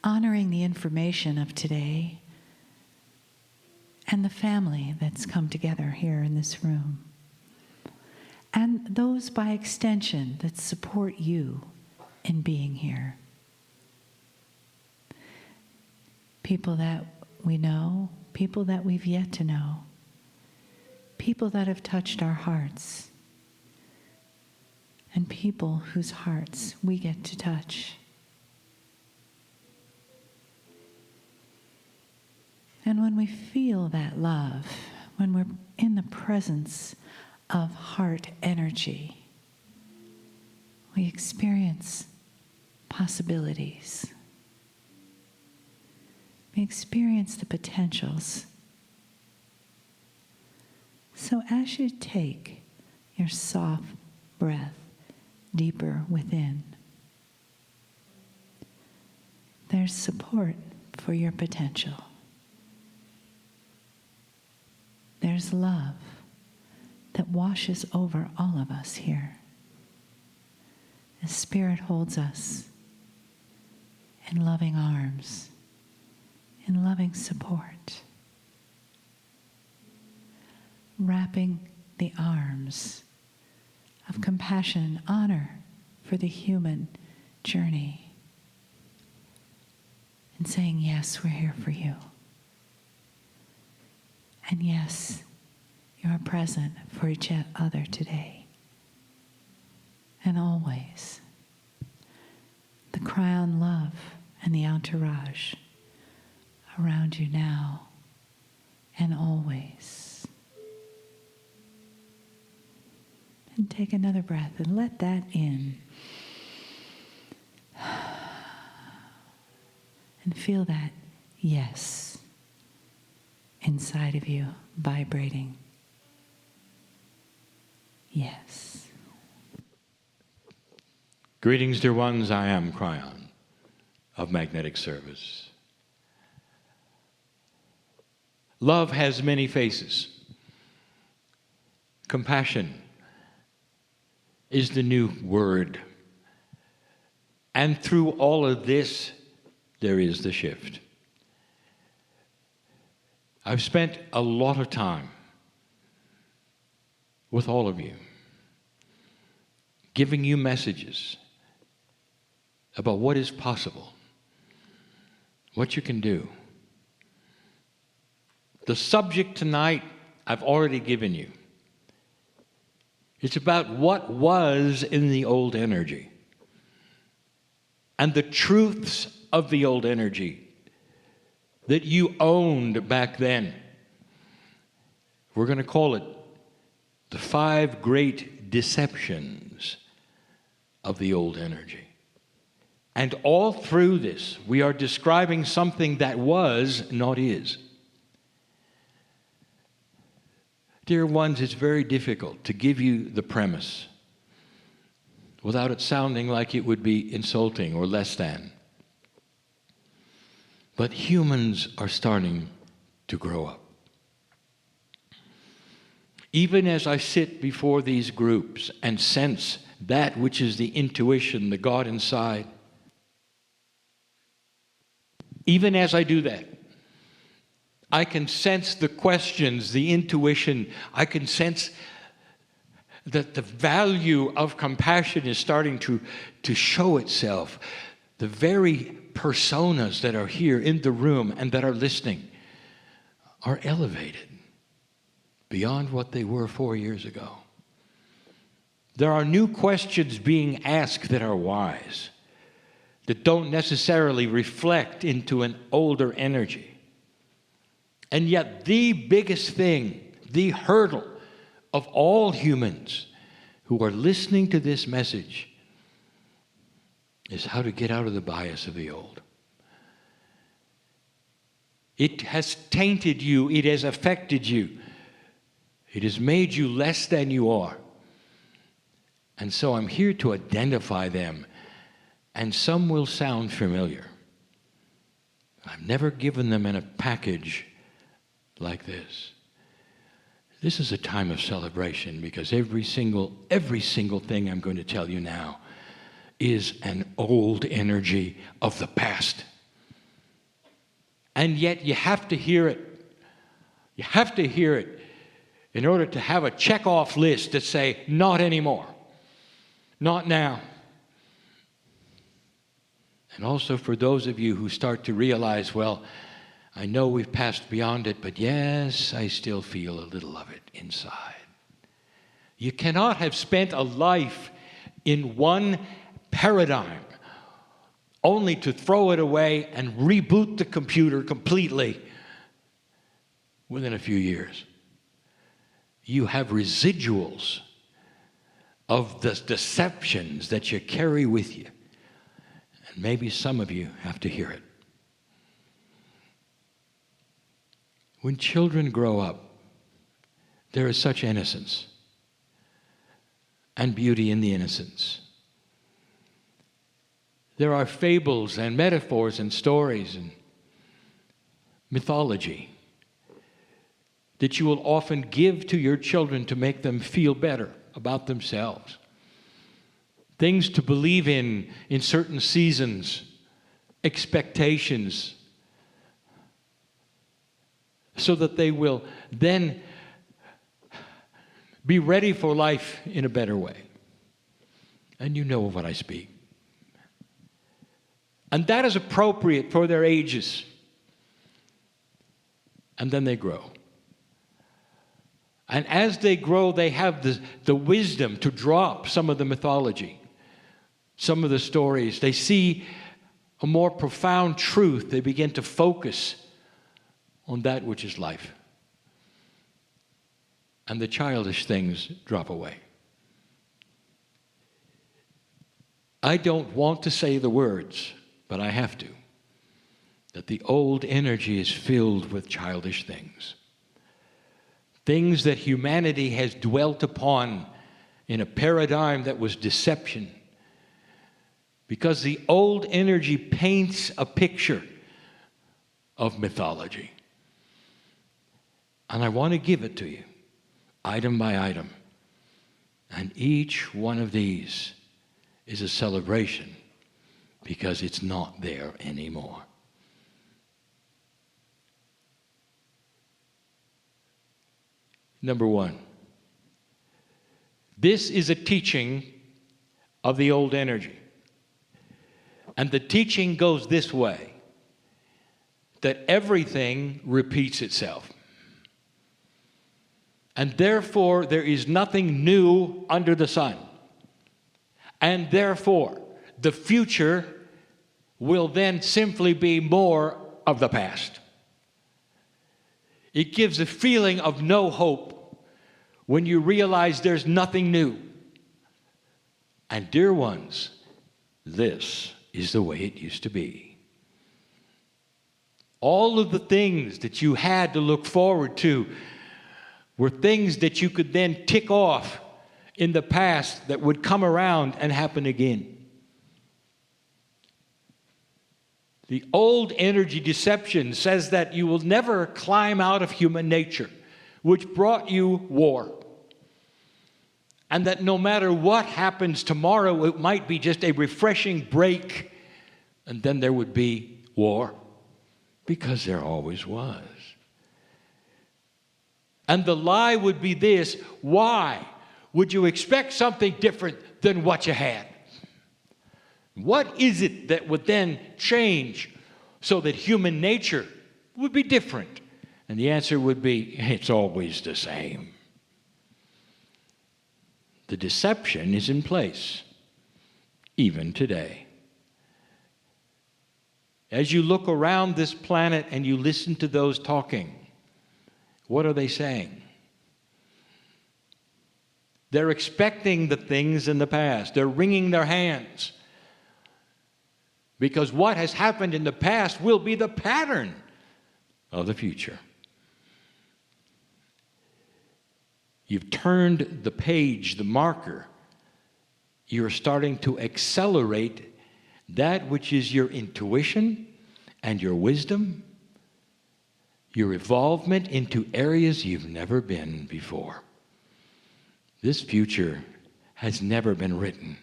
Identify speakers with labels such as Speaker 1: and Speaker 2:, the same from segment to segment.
Speaker 1: honoring the information of today and the family that's come together here in this room, and those by extension that support you in being here. People that we know, people that we've yet to know, people that have touched our hearts, and people whose hearts we get to touch. And when we feel that love, when we're in the presence of heart energy, we experience possibilities. We experience the potentials. So as you take your soft breath deeper within, there's support for your potential. There's love that washes over all of us here. The Spirit holds us in loving arms, in loving support, wrapping the arms of compassion and honor for the human journey, and saying, yes, we're here for you. And yes, you are present for each other today and always. The Kryon love and the entourage around you now and always. And take another breath and let that in. And feel that yes inside of you vibrating. Yes.
Speaker 2: Greetings, dear ones. I am Kryon of Magnetic Service. Love has many faces. Compassion is the new word. And through all of this, there is the shift. I've spent a lot of time with all of you, giving you messages about what is possible, what you can do. The subject tonight, I've already given you. It's about what was in the old energy and the truths of the old energy that you owned back then. We're going to call it the 5 great deceptions of the old energy. And all through this, we are describing something that was, not is. Dear ones, it's very difficult to give you the premise without it sounding like it would be insulting or less than. But humans are starting to grow up. Even as I sit before these groups and sense that which is the intuition, the God inside, even as I do that, I can sense the questions, the intuition. I can sense that the value of compassion is starting to show itself. The very personas that are here in the room and that are listening are elevated beyond what they were 4 years ago. There are new questions being asked that are wise, that don't necessarily reflect into an older energy. And yet the biggest thing, the hurdle of all humans who are listening to this message is how to get out of the bias of the old. It has tainted you. It has affected you. It has made you less than you are. And so I'm here to identify them. And some will sound familiar. I've never given them in a package like this. This is a time of celebration because every single thing I'm going to tell you now is an old energy of the past. And yet you have to hear it. You have to hear it in order to have a check-off list to say, not anymore. Not now. And also for those of you who start to realize, well, I know we've passed beyond it, but yes, I still feel a little of it inside. You cannot have spent a life in one paradigm only to throw it away and reboot the computer completely within a few years. You have residuals of the deceptions that you carry with you. And maybe some of you have to hear it. When children grow up, there is such innocence and beauty in the innocence. There are fables and metaphors and stories and mythology that you will often give to your children to make them feel better about themselves. Things to believe in certain seasons, expectations, so that they will then be ready for life in a better way. And you know of what I speak. And that is appropriate for their ages. And then they grow. And as they grow, they have the wisdom to drop some of the mythology, some of the stories. They see a more profound truth. They begin to focus on that which is life. And the childish things drop away. I don't want to say the words, but I have to, that the old energy is filled with childish things. Things that humanity has dwelt upon in a paradigm that was deception. Because the old energy paints a picture of mythology. And I want to give it to you, item by item. And each one of these is a celebration because it's not there anymore. Number one, this is a teaching of the old energy. And the teaching goes this way, that everything repeats itself. And therefore, there is nothing new under the sun. And therefore, the future will then simply be more of the past. It gives a feeling of no hope when you realize there's nothing new. And dear ones, this is the way it used to be. All of the things that you had to look forward to were things that you could then tick off in the past that would come around and happen again. The old energy deception says that you will never climb out of human nature, which brought you war. And that no matter what happens tomorrow, it might be just a refreshing break, and then there would be war, because there always was. And the lie would be this: why would you expect something different than what you had? What is it that would then change so that human nature would be different? And the answer would be, it's always the same. The deception is in place, even today. As you look around this planet and you listen to those talking, what are they saying? They're expecting the things in the past. They're wringing their hands. Because what has happened in the past will be the pattern of the future. You've turned the page, the marker. You're starting to accelerate that which is your intuition and your wisdom, your evolvement into areas you've never been before. This future has never been written.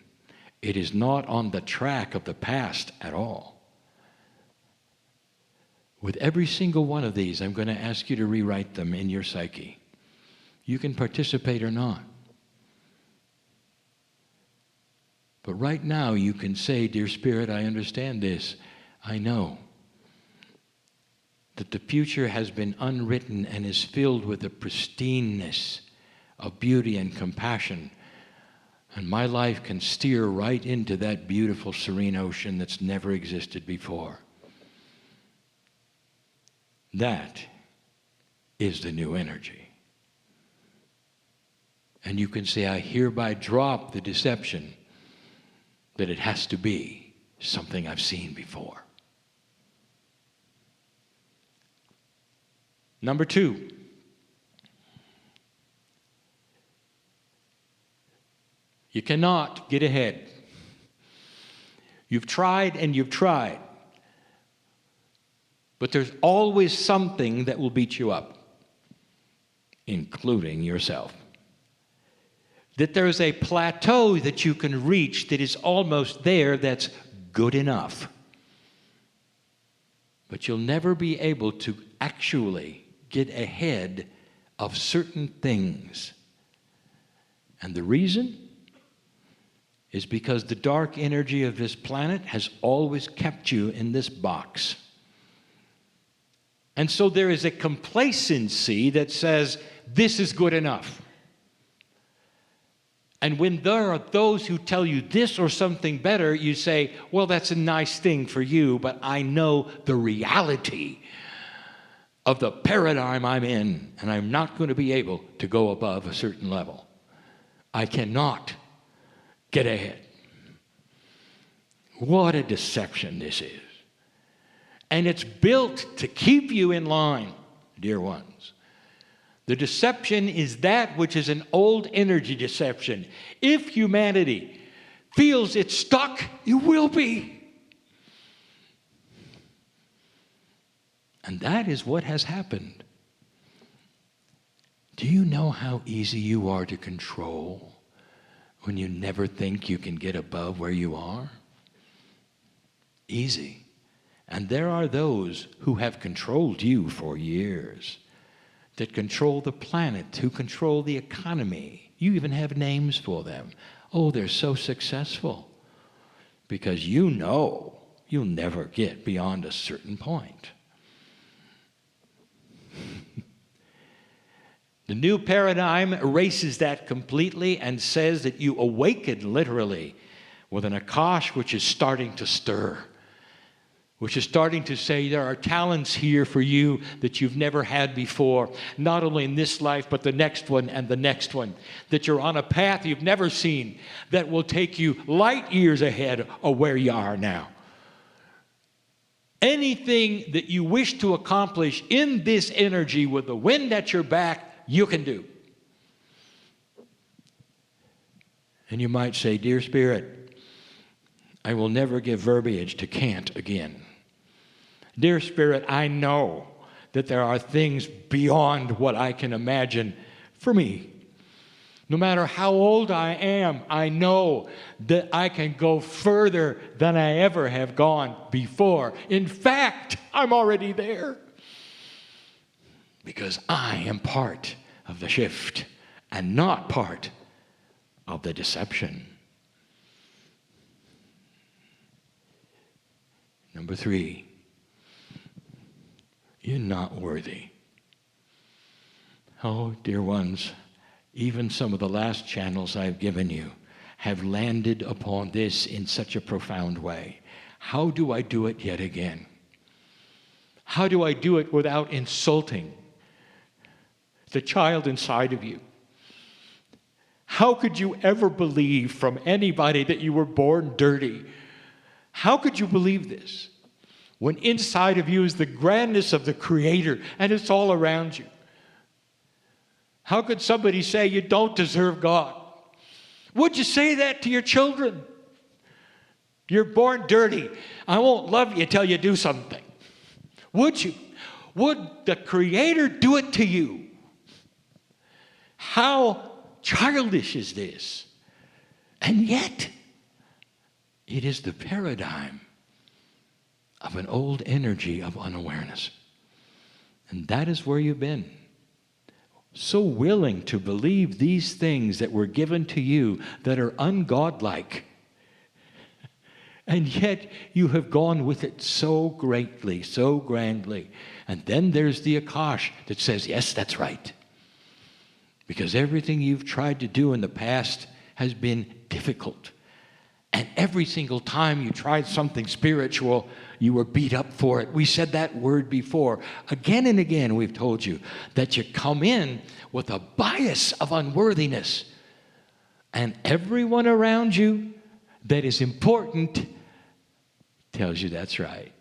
Speaker 2: It is not on the track of the past at all. With every single one of these, I'm going to ask you to rewrite them in your psyche. You can participate or not. But right now you can say, Dear Spirit, I understand this. I know that the future has been unwritten and is filled with the pristineness of beauty and compassion. And my life can steer right into that beautiful, serene ocean that's never existed before. That is the new energy. And you can say, I hereby drop the deception that it has to be something I've seen before. Number 2. You cannot get ahead. You've tried and you've tried. But there's always something that will beat you up, including yourself. That there's a plateau that you can reach that is almost there that's good enough. But you'll never be able to actually get ahead of certain things. And the reason is because the dark energy of this planet has always kept you in this box. And so there is a complacency that says, this is good enough. And when there are those who tell you this or something better, you say, well, that's a nice thing for you, but I know the reality of the paradigm I'm in, and I'm not going to be able to go above a certain level. I cannot get ahead. What a deception this is. And it's built to keep you in line, dear ones. The deception is that which is an old energy deception. If humanity feels it's stuck, it will be. And that is what has happened. Do you know how easy you are to control when you never think you can get above where you are? Easy. And there are those who have controlled you for years, that control the planet, who control the economy. You even have names for them. Oh, they're so successful. Because you know you'll never get beyond a certain point. The new paradigm erases that completely and says that you awaken literally with an Akash which is starting to stir, which is starting to say there are talents here for you that you've never had before, not only in this life, but the next one and the next one, that you're on a path you've never seen that will take you light years ahead of where you are now. Anything that you wish to accomplish in this energy with the wind at your back, you can do. And you might say, Dear Spirit, I will never give verbiage to can't again. Dear Spirit, I know that there are things beyond what I can imagine for me. No matter how old I am, I know that I can go further than I ever have gone before. In fact, I'm already there. Because I am part of the shift and not part of the deception. Number 3, you're not worthy. Oh, dear ones, even some of the last channels I've given you have landed upon this in such a profound way. How do I do it yet again? How do I do it without insulting the child inside of you? How could you ever believe from anybody that you were born dirty? How could you believe this when inside of you is the grandness of the Creator and it's all around you? How could somebody say you don't deserve God? Would you say that to your children? You're born dirty. I won't love you till you do something. Would you? Would the Creator do it to you? How childish is this? And yet, it is the paradigm of an old energy of unawareness. And that is where you've been. So willing to believe these things that were given to you that are ungodlike. And yet you have gone with it so greatly, so grandly. And then there's the Akash that says, yes, that's right. Because everything you've tried to do in the past has been difficult. And every single time you tried something spiritual, you were beat up for it. We said that word before. Again and again we've told you that you come in with a bias of unworthiness. And everyone around you that is important tells you that's right.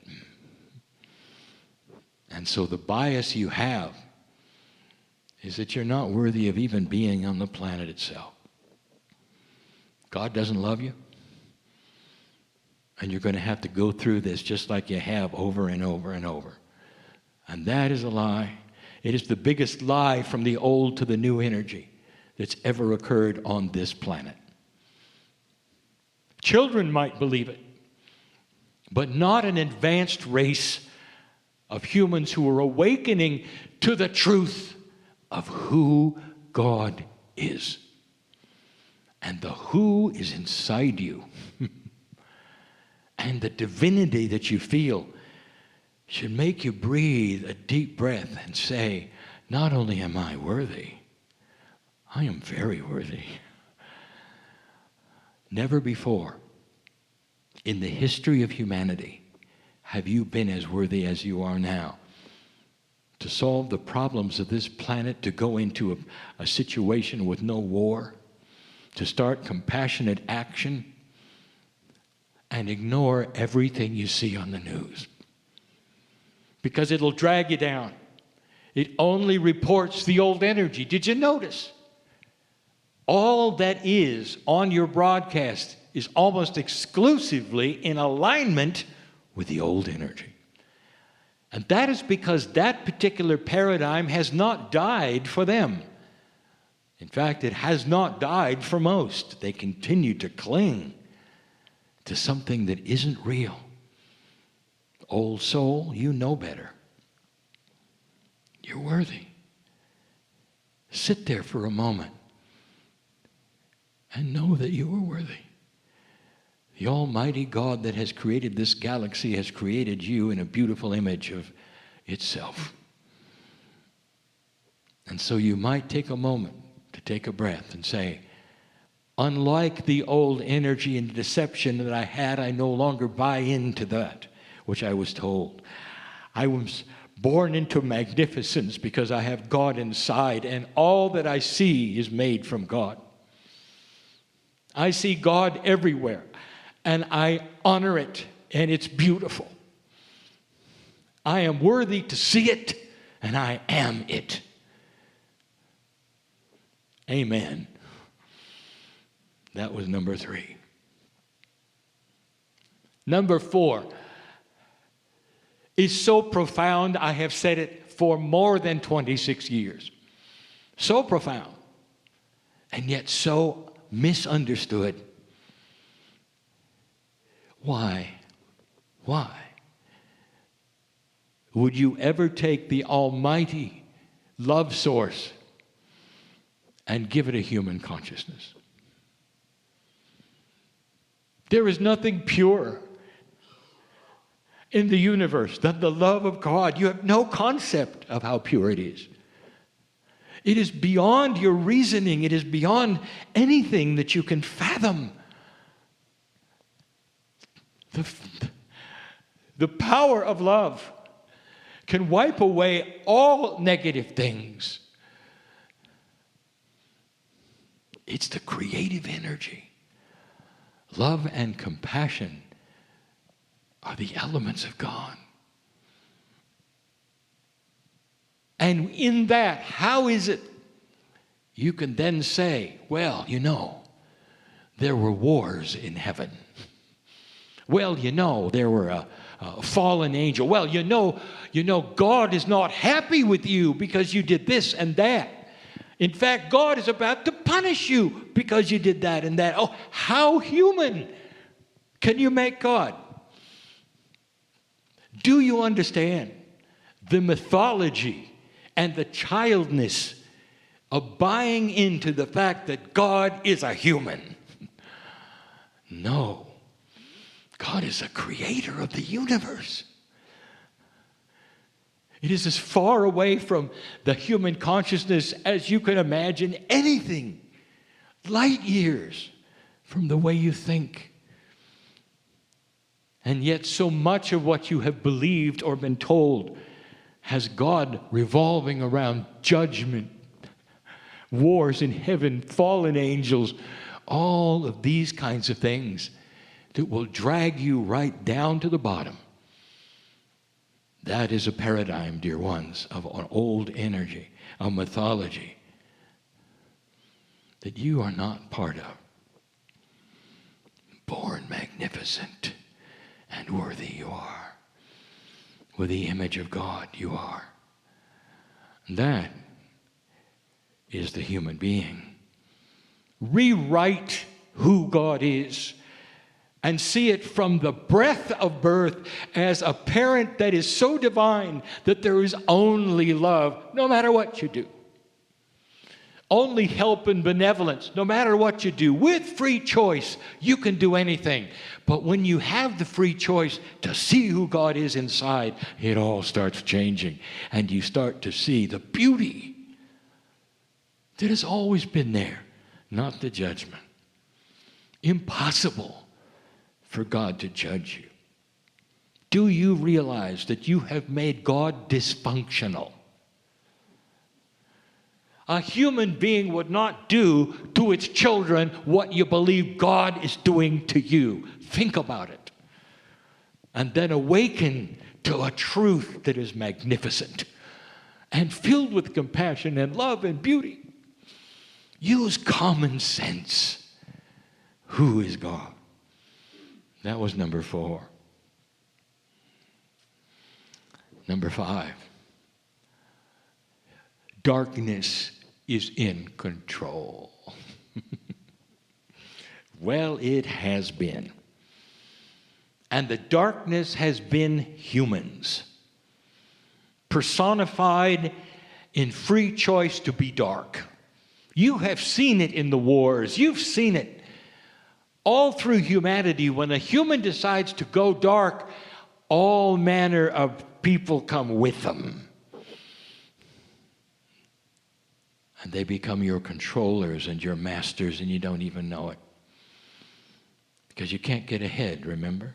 Speaker 2: And so the bias you have is that you're not worthy of even being on the planet itself. God doesn't love you. And you're going to have to go through this just like you have over and over and over. And that is a lie. It is the biggest lie from the old to the new energy that's ever occurred on this planet. Children might believe it, but not an advanced race of humans who are awakening to the truth of who God is. And the who is inside you. And the divinity that you feel should make you breathe a deep breath and say, not only am I worthy, I am very worthy. Never before in the history of humanity have you been as worthy as you are now to solve the problems of this planet, to go into a situation with no war, to start compassionate action, and ignore everything you see on the news. Because it'll drag you down. It only reports the old energy. Did you notice? All that is on your broadcast is almost exclusively in alignment with the old energy. And that is because that particular paradigm has not died for them. In fact, it has not died for most. They continue to cling to something that isn't real. Old soul, you know better. You're worthy. Sit there for a moment and know that you are worthy. The Almighty God that has created this galaxy has created you in a beautiful image of itself. And so you might take a moment to take a breath and say, unlike the old energy and deception that I had, I no longer buy into that which I was told. I was born into magnificence because I have God inside, and all that I see is made from God. I see God everywhere, and I honor it, and it's beautiful. I am worthy to see it, and I am it. Amen. That was number 3. Number 4 is so profound, I have said it for more than 26 years. So profound, and yet so misunderstood. Why? Why would you ever take the almighty love source and give it a human consciousness? There is nothing pure in the universe than the love of God. You have no concept of how pure it is. It is beyond your reasoning. It is beyond anything that you can fathom. The power of love can wipe away all negative things. It's the creative energy. Love and compassion are the elements of God. And in that, how is it you can then say, well, you know, there were wars in heaven. Well, you know, there were a fallen angel. Well, you know, God is not happy with you because you did this and that. In fact, God is about to punish you because you did that and that. Oh, how human can you make God? Do you understand the mythology and the childness of buying into the fact that God is a human? No. God is a creator of the universe. It is as far away from the human consciousness as you can imagine anything. Light years from the way you think. And yet so much of what you have believed or been told has God revolving around judgment, wars in heaven, fallen angels, all of these kinds of things that will drag you right down to the bottom. That is a paradigm, dear ones, of an old energy, a mythology that you are not part of. Born magnificent and worthy you are. With the image of God you are. That is the human being. Rewrite who God is and see it from the breath of birth as a parent that is so divine that there is only love no matter what you do. Only help and benevolence no matter what you do. With free choice, you can do anything. But when you have the free choice to see who God is inside, it all starts changing. And you start to see the beauty that has always been there, not the judgment. Impossible for God to judge you. Do you realize that you have made God dysfunctional? A human being would not do to its children what you believe God is doing to you. Think about it. And then awaken to a truth that is magnificent and filled with compassion and love and beauty. Use common sense. Who is God? That was number 4. Number 5. Darkness is in control. Well, it has been. And the darkness has been humans, personified in free choice to be dark. You have seen it in the wars. You've seen it all through humanity. When a human decides to go dark, all manner of people come with them. And they become your controllers and your masters, and you don't even know it. Because you can't get ahead, remember?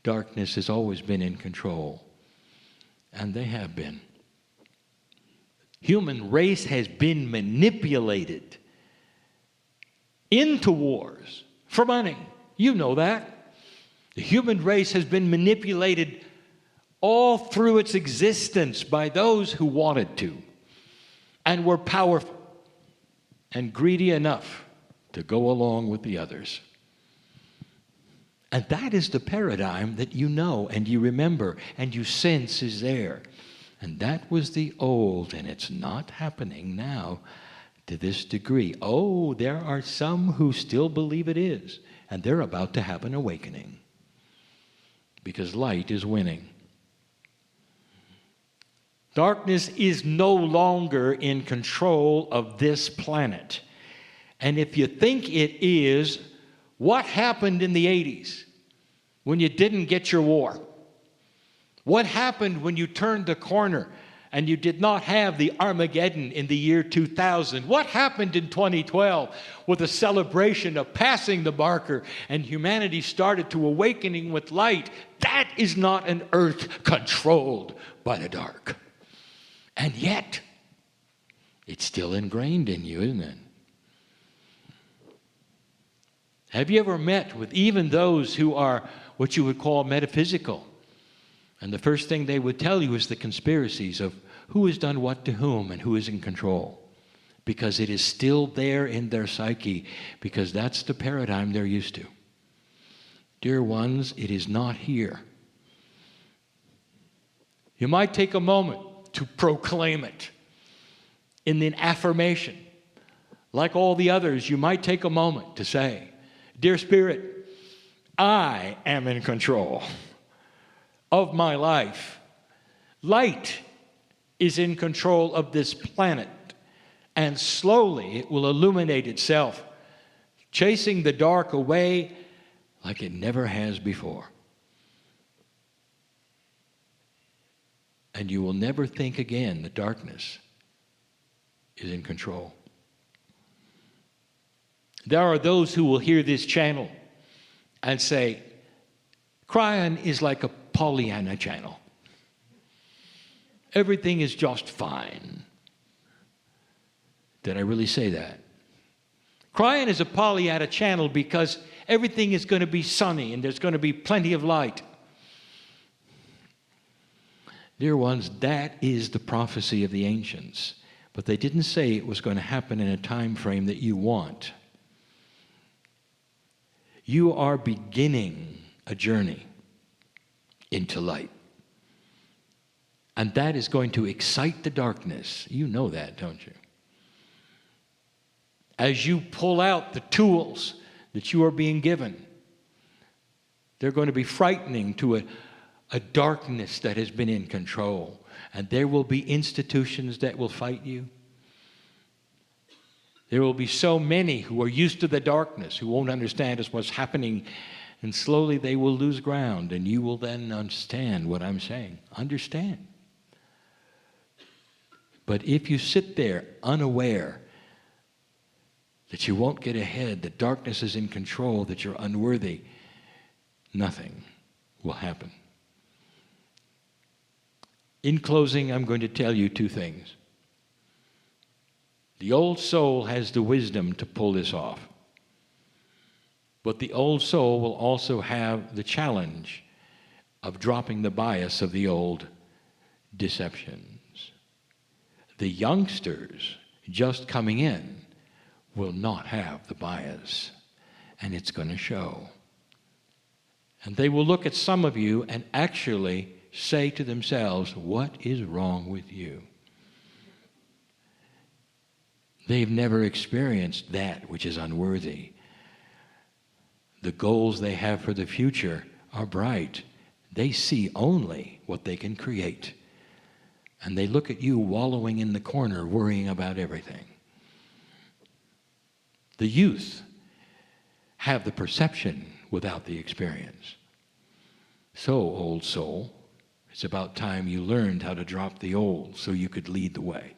Speaker 2: Darkness has always been in control. And they have been. Human race has been manipulated into wars for money. You know that. The human race has been manipulated all through its existence by those who wanted to and were powerful and greedy enough to go along with the others. And that is the paradigm that you know and you remember and you sense is there. And that was the old, and it's not happening now to this degree. Oh, there are some who still believe it is, and they're about to have an awakening because light is winning. Darkness is no longer in control of this planet. And if you think it is, what happened in the 80s when you didn't get your war? What happened when you turned the corner and you did not have the Armageddon in the year 2000? What happened in 2012 with the celebration of passing the marker and humanity started to awakening with light? That is not an earth controlled by the dark. And yet, it's still ingrained in you, isn't it? Have you ever met with even those who are what you would call metaphysical? And the first thing they would tell you is the conspiracies of who has done what to whom and who is in control. Because it is still there in their psyche, because that's the paradigm they're used to. Dear ones, it is not here. You might take a moment to proclaim it in an affirmation. Like all the others, you might take a moment to say, Dear Spirit, I am in control. of my life. Light is in control of this planet, and slowly it will illuminate itself, chasing the dark away like it never has before. And you will never think again the darkness is in control. There are those who will hear this channel and say, Kryon is like a Pollyanna channel. Everything is just fine. Did I really say that? Kryon is a Pollyanna channel because everything is going to be sunny and there's going to be plenty of light. Dear ones, that is the prophecy of the ancients. But they didn't say it was going to happen in a time frame that you want. You are beginning a journey into light. And that is going to excite the darkness. You know that, don't you? As you pull out the tools that you are being given, they're going to be frightening to a darkness that has been in control. And there will be institutions that will fight you. There will be so many who are used to the darkness, who won't understand what's happening, and slowly they will lose ground, and you will then understand what I'm saying. Understand. But if you sit there unaware that you won't get ahead, that darkness is in control, that you're unworthy, nothing will happen. In closing, I'm going to tell you two things. The old soul has the wisdom to pull this off. But the old soul will also have the challenge of dropping the bias of the old deceptions. The youngsters just coming in will not have the bias, and it's going to show. And they will look at some of you and actually say to themselves, what is wrong with you? They've never experienced that which is unworthy. The goals they have for the future are bright. They see only what they can create. And they look at you wallowing in the corner, worrying about everything. The youth have the perception without the experience. So, old soul, it's about time you learned how to drop the old so you could lead the way.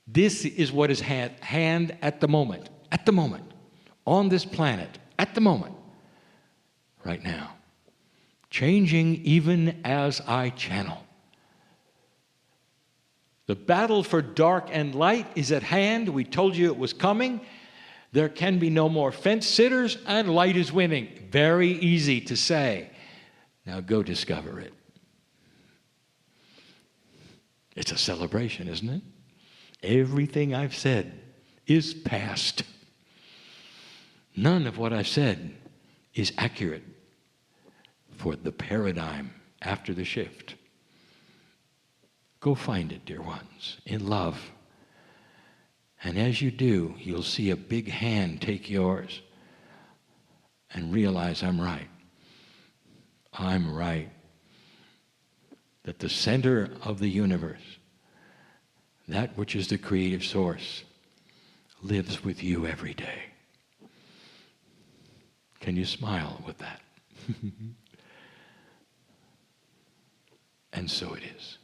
Speaker 2: This is what is at hand at the moment, on this planet, at the moment, right now. Changing even as I channel. The battle for dark and light is at hand. We told you it was coming. There can be no more fence sitters, and light is winning. Very easy to say. Now go discover it. It's a celebration, isn't it? Everything I've said is past. None of what I've said is accurate for the paradigm after the shift. Go find it, dear ones, in love. And as you do, you'll see a big hand take yours and realize I'm right. I'm right. That the center of the universe, that which is the creative source, lives with you every day. Can you smile with that? And so it is.